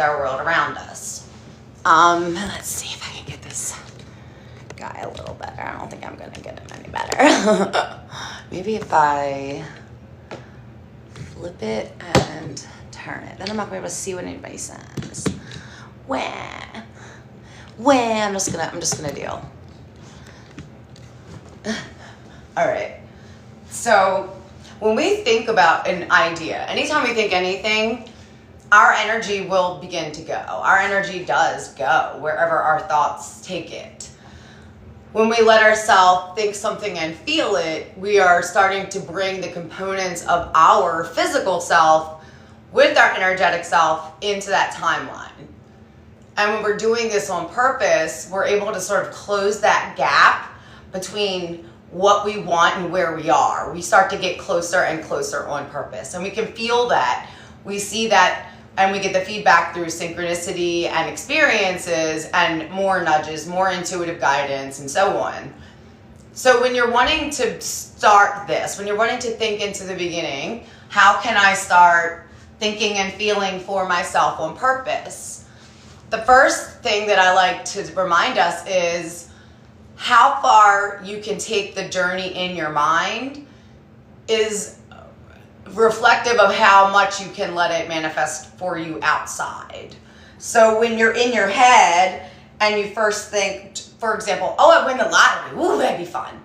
our world around us. Let's see if I can get this guy a little better. I don't think I'm gonna get him any better. Maybe if I flip it and turn it, then I'm not gonna be able to see what anybody says. I'm just gonna deal. All right. So when we think about an idea, anytime we think anything, our energy will begin to go. Our energy does go wherever our thoughts take it. When we let ourselves think something and feel it, we are starting to bring the components of our physical self with our energetic self into that timeline. And when we're doing this on purpose, we're able to sort of close that gap between what we want and where we are. We start to get closer and closer on purpose. And we can feel that. We see that, and we get the feedback through synchronicity and experiences and more nudges, more intuitive guidance, and so on. So when you're wanting to start this, when you're wanting to think into the beginning, how can I start thinking and feeling for myself on purpose? The first thing that I like to remind us is how far you can take the journey in your mind is reflective of how much you can let it manifest for you outside. So when you're in your head and you first think, for example, oh, I win the lottery, ooh, that'd be fun.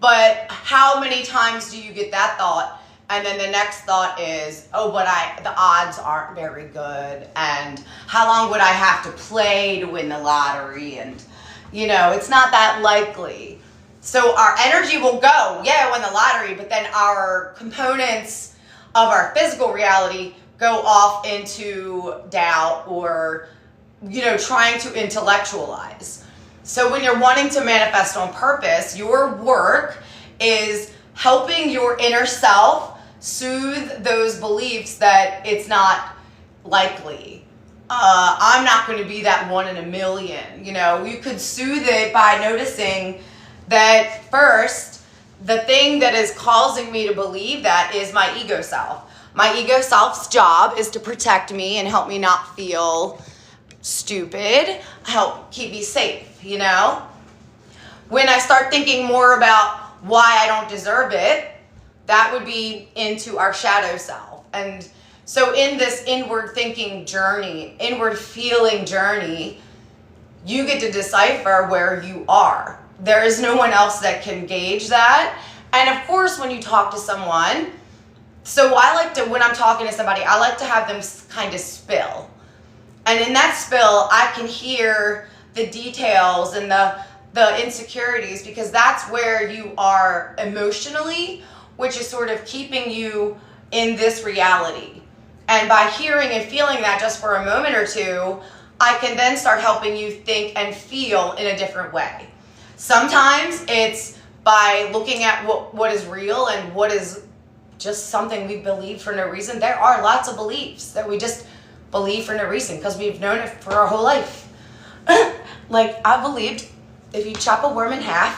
But how many times do you get that thought? And then the next thought is, oh, but the odds aren't very good. And how long would I have to play to win the lottery? And, it's not that likely. So our energy will go, yeah, I won the lottery, but then our components of our physical reality go off into doubt or, trying to intellectualize. So when you're wanting to manifest on purpose, your work is helping your inner self soothe those beliefs that it's not likely. I'm not going to be that one in a million. You could soothe it by noticing that first, the thing that is causing me to believe that is my ego self. My ego self's job is to protect me and help me not feel stupid, help keep me safe, When I start thinking more about why I don't deserve it, that would be into our shadow self. And so in this inward thinking journey, inward feeling journey, you get to decipher where you are. There is no one else that can gauge that. And of course, when you talk to someone, so when I'm talking to somebody, I like to have them kind of spill. And in that spill, I can hear the details and the insecurities, because that's where you are emotionally, which is sort of keeping you in this reality. And by hearing and feeling that just for a moment or two, I can then start helping you think and feel in a different way. Sometimes it's by looking at what is real and what is just something we believe for no reason. There are lots of beliefs that we just believe for no reason because we've known it for our whole life. Like, I believed if you chop a worm in half,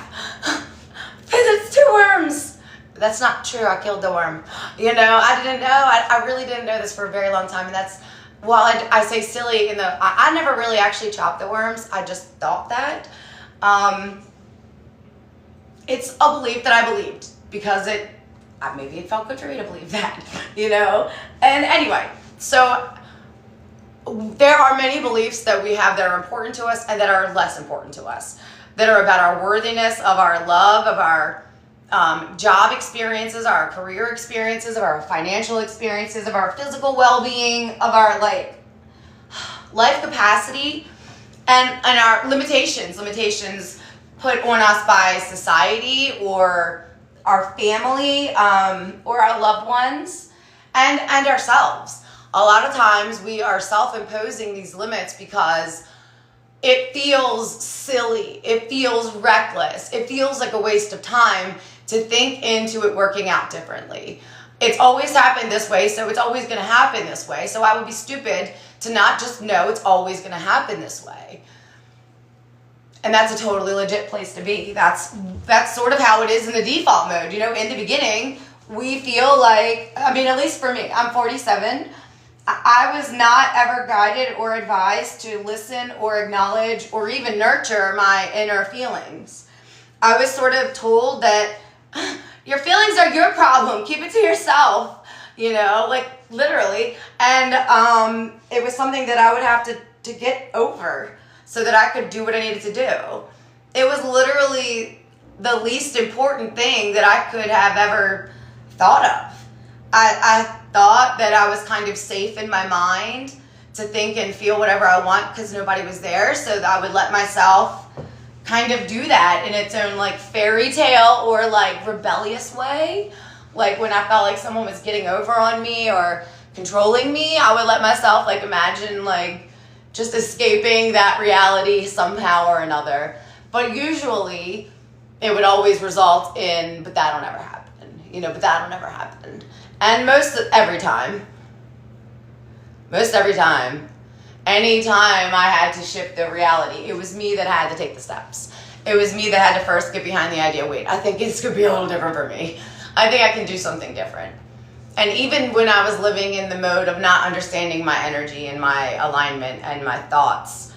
it's 2 worms. That's not true. I killed the worm. I didn't know. I really didn't know this for a very long time. And that's, while I say silly, I never really actually chopped the worms. I just thought that. It's a belief that I believed because maybe it felt good for me to believe that, And anyway, so there are many beliefs that we have that are important to us and that are less important to us, that are about our worthiness, of our love, of our job experiences, our career experiences, of our financial experiences, of our physical well-being, of our life capacity, and our limitations put on us by society or our family or our loved ones and ourselves. A lot of times we are self-imposing these limits because it feels silly, it feels reckless, it feels like a waste of time to think into it working out differently. It's always happened this way, so it's always going to happen this way. So I would be stupid to not just know it's always going to happen this way. And that's a totally legit place to be. That's sort of how it is in the default mode. In the beginning, we feel like, at least for me, I'm 47. I was not ever guided or advised to listen or acknowledge or even nurture my inner feelings. I was sort of told that your feelings are your problem. Keep it to yourself, like literally. And it was something that I would have to get over so that I could do what I needed to do. It was literally the least important thing that I could have ever thought of. I thought that I was kind of safe in my mind to think and feel whatever I want because nobody was there, so that I would let myself kind of do that in its own like fairy tale or like rebellious way. Like when I felt like someone was getting over on me or controlling me, I would let myself like imagine like just escaping that reality somehow or another. But usually it would always result in, but that'll never happen, but that'll never happen. And most every time, anytime I had to shift the reality, it was me that had to take the steps. It was me that had to first get behind the idea, wait, I think this could be a little different for me. I think I can do something different. And even when I was living in the mode of not understanding my energy and my alignment and my thoughts,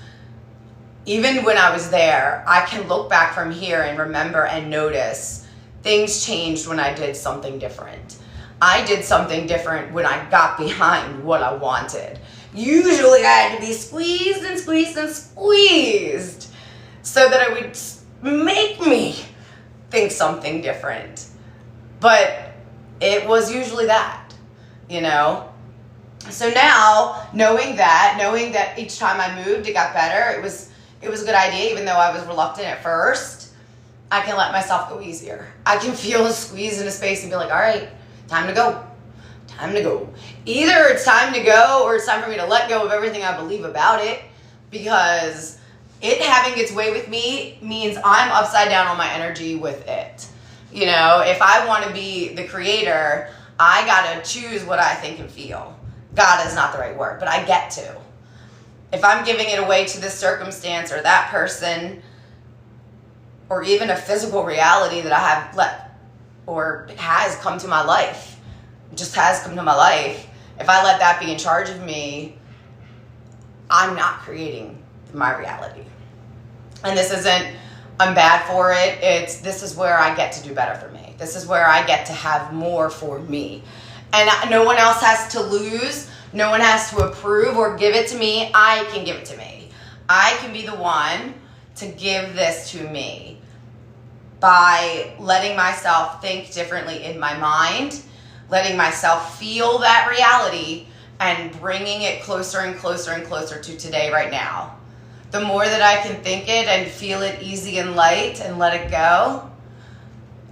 even when I was there, I can look back from here and remember and notice things changed when I did something different. I did something different when I got behind what I wanted. Usually I had to be squeezed and squeezed and squeezed so that it would make me think something different. But it was usually that, So now, knowing that each time I moved, it got better. It was a good idea, even though I was reluctant at first. I can let myself go easier. I can feel a squeeze in a space and be like, all right, time to go. Either it's time to go or it's time for me to let go of everything I believe about it, because it having its way with me means I'm upside down on my energy with it. If I want to be the creator, I got to choose what I think and feel. God is not the right word, but I get to. If I'm giving it away to this circumstance or that person, or even a physical reality that I have let or has come to my life, if I let that be in charge of me, I'm not creating my reality. And this isn't, I'm bad for it. This is where I get to do better for me. This is where I get to have more for me. And no one else has to lose. No one has to approve or give it to me. I can give it to me. I can be the one to give this to me by letting myself think differently in my mind, letting myself feel that reality, and bringing it closer and closer and closer to today, right now. The more that I can think it and feel it easy and light and let it go,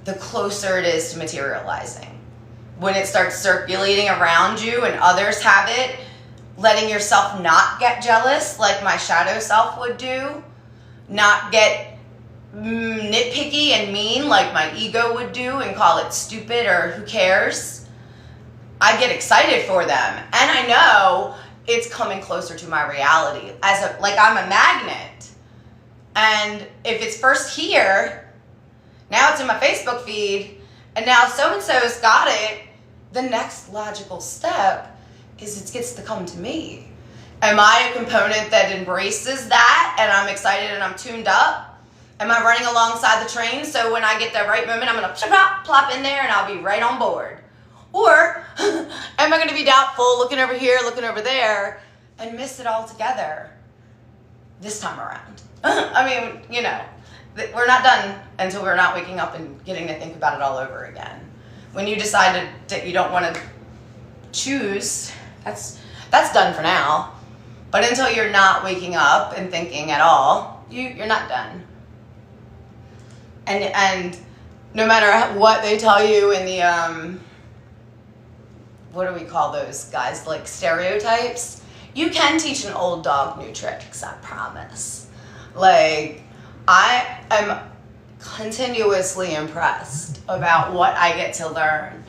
the closer it is to materializing. When it starts circulating around you and others have it, letting yourself not get jealous like my shadow self would do, not get nitpicky and mean like my ego would do and call it stupid or who cares. I get excited for them, and I know it's coming closer to my reality like I'm a magnet. And if it's first here, now it's in my Facebook feed, and now so-and-so's got it, the next logical step is it gets to come to me. Am I a component that embraces that and I'm excited and I'm tuned up? Am I running alongside the train so when I get the right moment, I'm going to plop in there and I'll be right on board? Or am I going to be doubtful, looking over here, looking over there, and miss it all together this time around? We're not done until we're not waking up and getting to think about it all over again. When you decided that you don't want to choose, that's done for now. But until you're not waking up and thinking at all, you're not done. And no matter what they tell you in the what do we call those guys, like stereotypes, you can teach an old dog new tricks, I promise. Like, I am continuously impressed about what I get to learn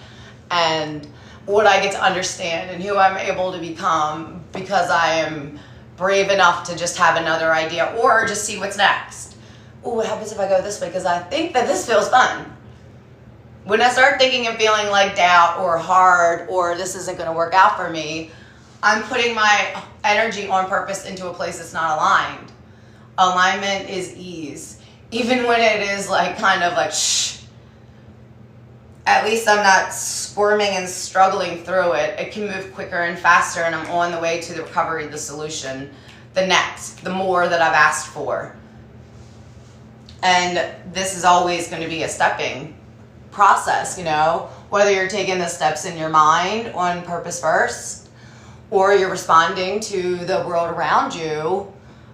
and what I get to understand and who I'm able to become because I am brave enough to just have another idea or just see what's next. Ooh, what happens if I go this way? Because I think that this feels fun. When I start thinking and feeling like doubt or hard or this isn't going to work out for me, I'm putting my energy on purpose into a place that's not aligned. Alignment is ease. Even when it is like kind of like, shh, at least I'm not squirming and struggling through it. It can move quicker and faster, and I'm on the way to the recovery, the solution, the next, the more that I've asked for. And this is always going to be a stepping process, you know, whether you're taking the steps in your mind on purpose first, or you're responding to the world around you.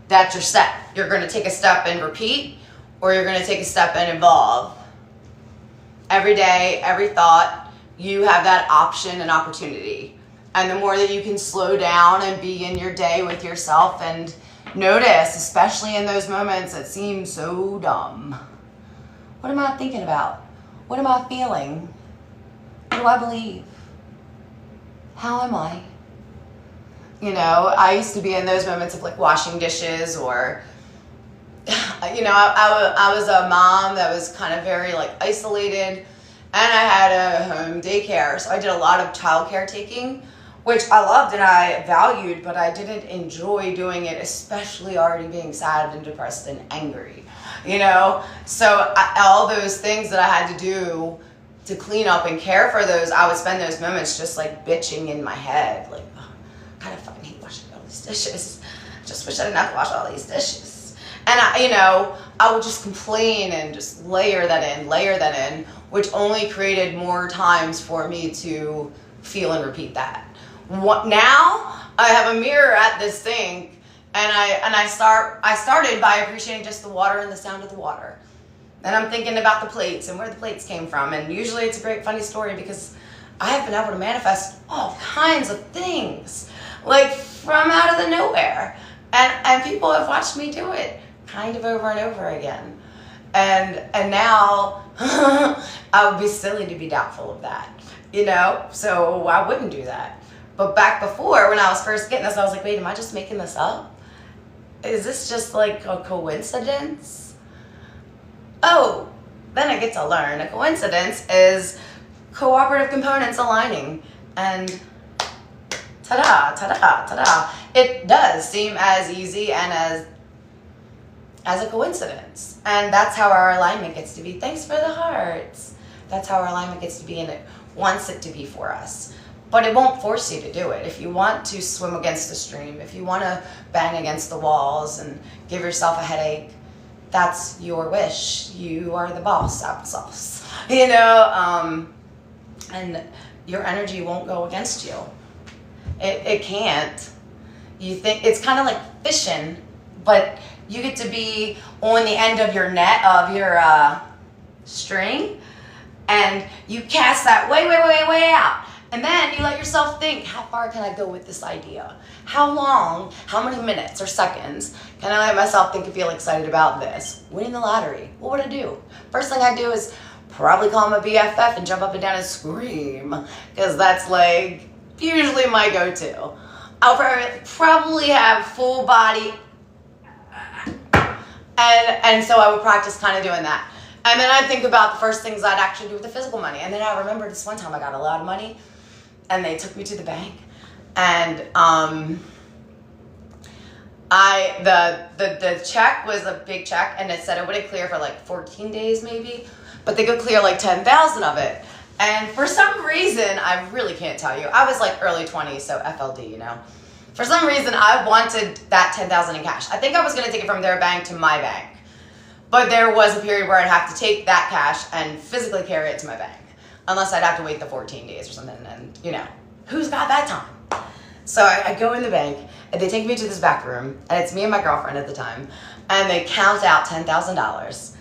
That's your step. You're going to take a step and repeat, or you're going to take a step and evolve. Every day, every thought, you have that option and opportunity. And the more that you can slow down and be in your day with yourself and notice, especially in those moments that seem so dumb. What am I thinking about? What am I feeling? What do I believe? How am I? You know, I used to be in those moments of like washing dishes, or, you know, I was a mom that was kind of very like isolated, and I had a home daycare. So I did a lot of child caretaking, which I loved and I valued, but I didn't enjoy doing it, especially already being sad and depressed and angry, you know? So all those things that I had to do to clean up and care for those, I would spend those moments just like bitching in my head, like, oh, I kind of fucking hate washing all these dishes. Just wish I didn't have to wash all these dishes. And I would just complain and just layer that in, which only created more times for me to feel and repeat that. Now I have a mirror at this sink, and I started by appreciating just the water and the sound of the water. Then I'm thinking about the plates and where the plates came from, and usually it's a great funny story because I have been able to manifest all kinds of things, like from out of the nowhere, and people have watched me do it kind of over and over again, and now I would be silly to be doubtful of that, you know, so I wouldn't do that. But back before, when I was first getting this, I was like, wait, am I just making this up? Is this just like a coincidence? Oh, then I get to learn. A coincidence is cooperative components aligning. And ta-da, ta-da, ta-da. It does seem as easy and as a coincidence. And that's how our alignment gets to be. Thanks for the hearts. That's how our alignment gets to be, and it wants it to be for us. But it won't force you to do it. If you want to swim against the stream, if you want to bang against the walls and give yourself a headache, that's your wish. You are the boss, applesauce. You know, and your energy won't go against you. It can't. You think it's kind of like fishing, but you get to be on the end of your net, of your string, and you cast that way out. And then you let yourself think, how far can I go with this idea? How long, how many minutes or seconds can I let myself think and feel excited about this? Winning the lottery, what would I do? First thing I do is probably call my BFF and jump up and down and scream, because that's like usually my go-to. I'll probably have full body, and so I would practice kind of doing that. And then I'd think about the first things I'd actually do with the physical money. And then I remember this one time I got a lot of money, and they took me to the bank, and the check was a big check, and it said it wouldn't clear for like 14 days maybe, but they could clear like 10,000 of it. And for some reason, I really can't tell you, I was like early 20s, so FLD, you know. For some reason, I wanted that 10,000 in cash. I think I was going to take it from their bank to my bank, but there was a period where I'd have to take that cash and physically carry it to my bank. Unless I'd have to wait the 14 days or something, and, you know, who's got that time? So I go in the bank, and they take me to this back room, and it's me and my girlfriend at the time, and they count out $10,000.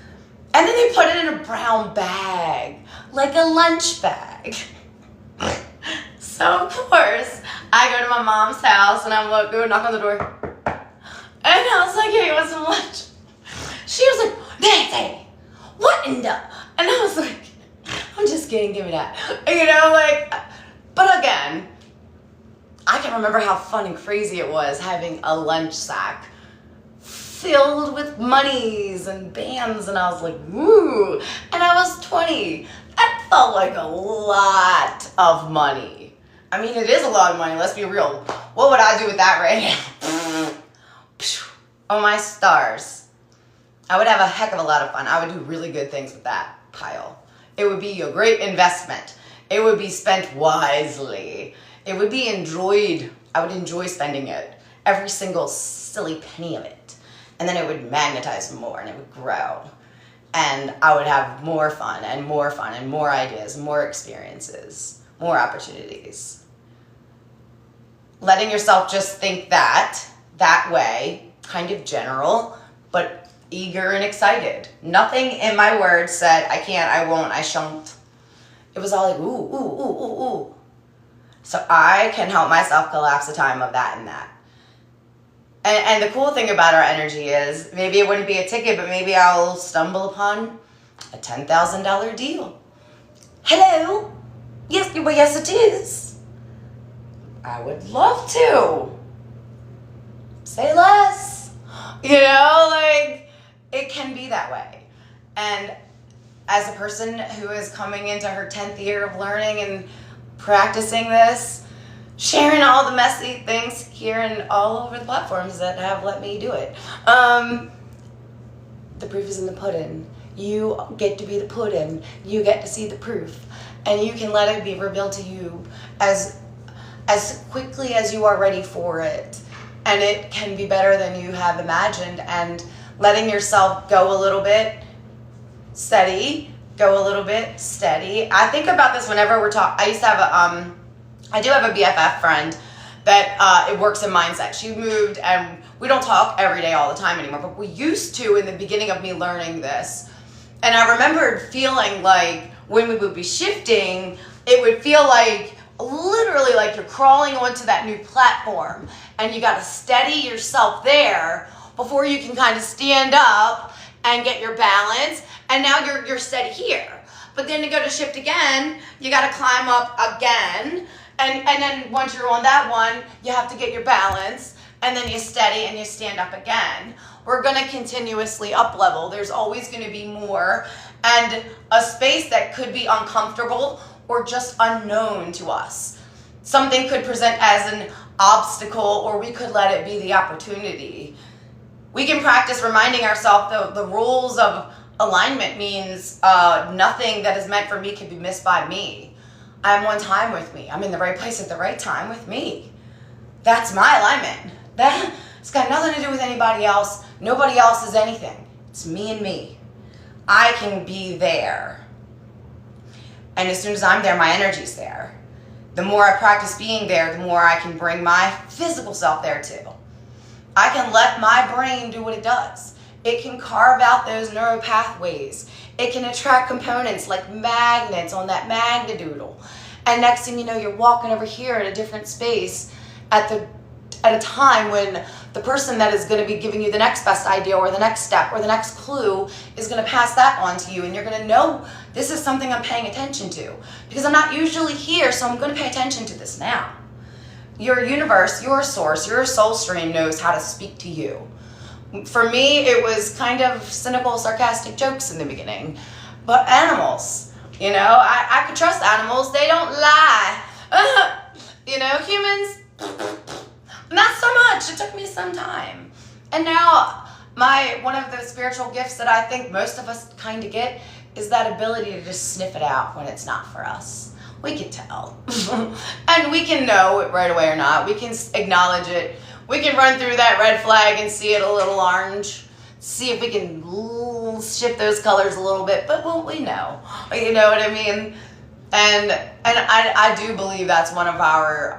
And then they put it in a brown bag, like a lunch bag. So, of course, I go to my mom's house, and I'm like, go knock on the door. And I was like, hey, what's some lunch? She was like, Nancy, what in the... And I was like, I'm just kidding, give me that. You know, like, but again, I can remember how fun and crazy it was having a lunch sack filled with monies and bands, and I was like, woo. And I was 20. That felt like a lot of money. I mean, it is a lot of money, let's be real. What would I do with that right now? Oh my stars. I would have a heck of a lot of fun. I would do really good things with that pile. It would be a great investment. It would be spent wisely. It would be enjoyed. I would enjoy spending it. Every single silly penny of it. And then it would magnetize more and it would grow. And I would have more fun and more fun and more ideas, more experiences, more opportunities. Letting yourself just think that way, kind of general, but eager and excited. Nothing in my words said, I can't, I won't, I shan't. It was all like, ooh, ooh, ooh, ooh, ooh. So I can help myself collapse the time of that and that. And the cool thing about our energy is, maybe it wouldn't be a ticket, but maybe I'll stumble upon a $10,000 deal. Hello? Yes, well, yes it is. I would love to. Say less. You know, like, it can be that way. And as a person who is coming into her 10th year of learning and practicing this, sharing all the messy things here and all over the platforms that have let me do it. The proof is in the pudding. You get to be the pudding. You get to see the proof. And you can let it be revealed to you as quickly as you are ready for it. And it can be better than you have imagined. And letting yourself go a little bit steady, go a little bit steady. I think about this whenever we're talking. I do have a BFF friend that it works in mindset. She moved, and we don't talk every day all the time anymore, but we used to in the beginning of me learning this. And I remembered feeling like when we would be shifting, it would feel like literally like you're crawling onto that new platform, and you got to steady yourself there before you can kind of stand up and get your balance. And now you're steady here. But then to go to shift again, you got to climb up again. And then once you're on that one, you have to get your balance, and then you steady and you stand up again. We're going to continuously up level. There's always going to be more, and a space that could be uncomfortable or just unknown to us. Something could present as an obstacle, or we could let it be the opportunity. We can practice reminding ourselves the rules of alignment means nothing that is meant for me can be missed by me. I'm one time with me. I'm in the right place at the right time with me. That's my alignment. It's got nothing to do with anybody else. Nobody else is anything. It's me and me. I can be there. And as soon as I'm there, my energy's there. The more I practice being there, the more I can bring my physical self there too. I can let my brain do what it does. It can carve out those neural pathways. It can attract components like magnets on that magnedoodle. And next thing you know, you're walking over here in a different space at a time when the person that is going to be giving you the next best idea or the next step or the next clue is going to pass that on to you. And you're going to know this is something I'm paying attention to, because I'm not usually here, so I'm going to pay attention to this now. Your universe, your source, your soul stream knows how to speak to you. For me, it was kind of cynical, sarcastic jokes in the beginning. But animals, you know, I could trust animals. They don't lie. You know, humans, not so much. It took me some time. And now, one of the spiritual gifts that I think most of us kind of get is that ability to just sniff it out when it's not for us. We can tell. And we can know it right away or not. We can acknowledge it. We can run through that red flag and see it a little orange. See if we can shift those colors a little bit. But won't we know? You know what I mean? And I do believe that's one of our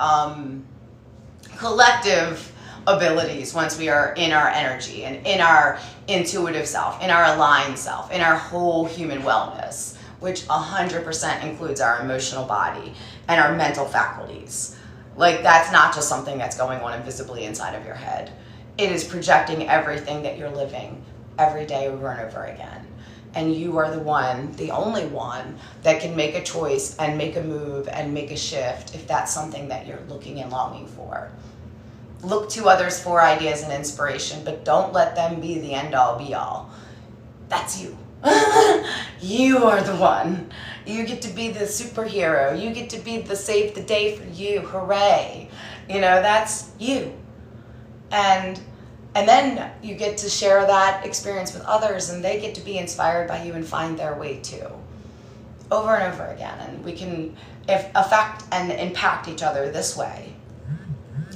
collective abilities once we are in our energy and in our intuitive self, in our aligned self, in our whole human wellness, which 100% includes our emotional body and our mental faculties. Like, that's not just something that's going on invisibly inside of your head. It is projecting everything that you're living every day over and over again. And you are the one, the only one, that can make a choice and make a move and make a shift if that's something that you're looking and longing for. Look to others for ideas and inspiration, but don't let them be the end-all, be-all. That's you. You are the one. You get to be the superhero. You get to be the save the day for you. Hooray. You know, that's you. And then you get to share that experience with others, and they get to be inspired by you and find their way too. Over and over again. And we can affect and impact each other this way.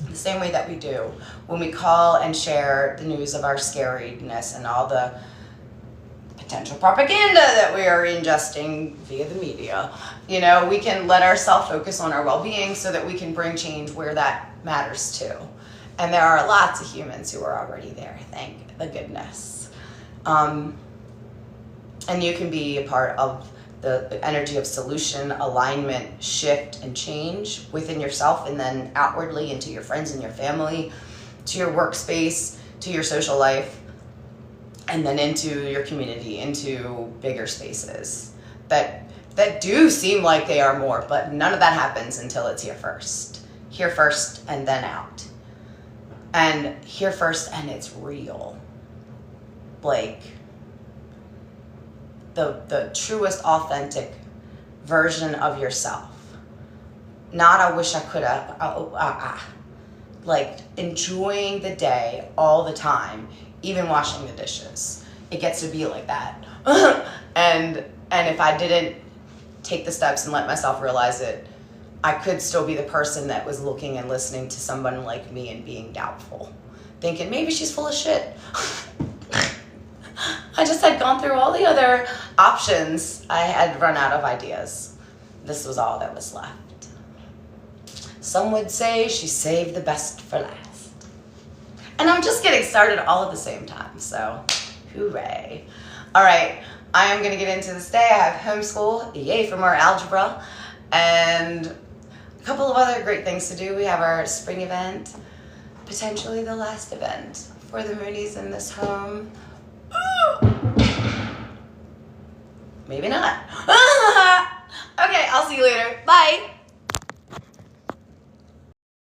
The same way that we do when we call and share the news of our scariness and all the potential propaganda that we are ingesting via the media. You know, we can let ourselves focus on our well-being so that we can bring change where that matters too. And there are lots of humans who are already there, thank the goodness. And you can be a part of the energy of solution, alignment, shift, and change within yourself, and then outwardly into your friends and your family, to your workspace, to your social life, and then into your community, into bigger spaces that do seem like they are more, but none of that happens until it's here first. Here first and then out. And here first and it's real. Like the truest authentic version of yourself. Not I wish I could have, like enjoying the day all the time, even washing the dishes. It gets to be like that. and if I didn't take the steps and let myself realize it, I could still be the person that was looking and listening to someone like me and being doubtful, thinking maybe she's full of shit. I just had gone through all the other options. I had run out of ideas. This was all that was left. Some would say she saved the best for last. And I'm just getting started all at the same time, so hooray. All right, I am gonna get into this day. I have homeschool, yay for more algebra, and a couple of other great things to do. We have our spring event, potentially the last event for the Moonies in this home. Maybe not. Okay, I'll see you later. Bye.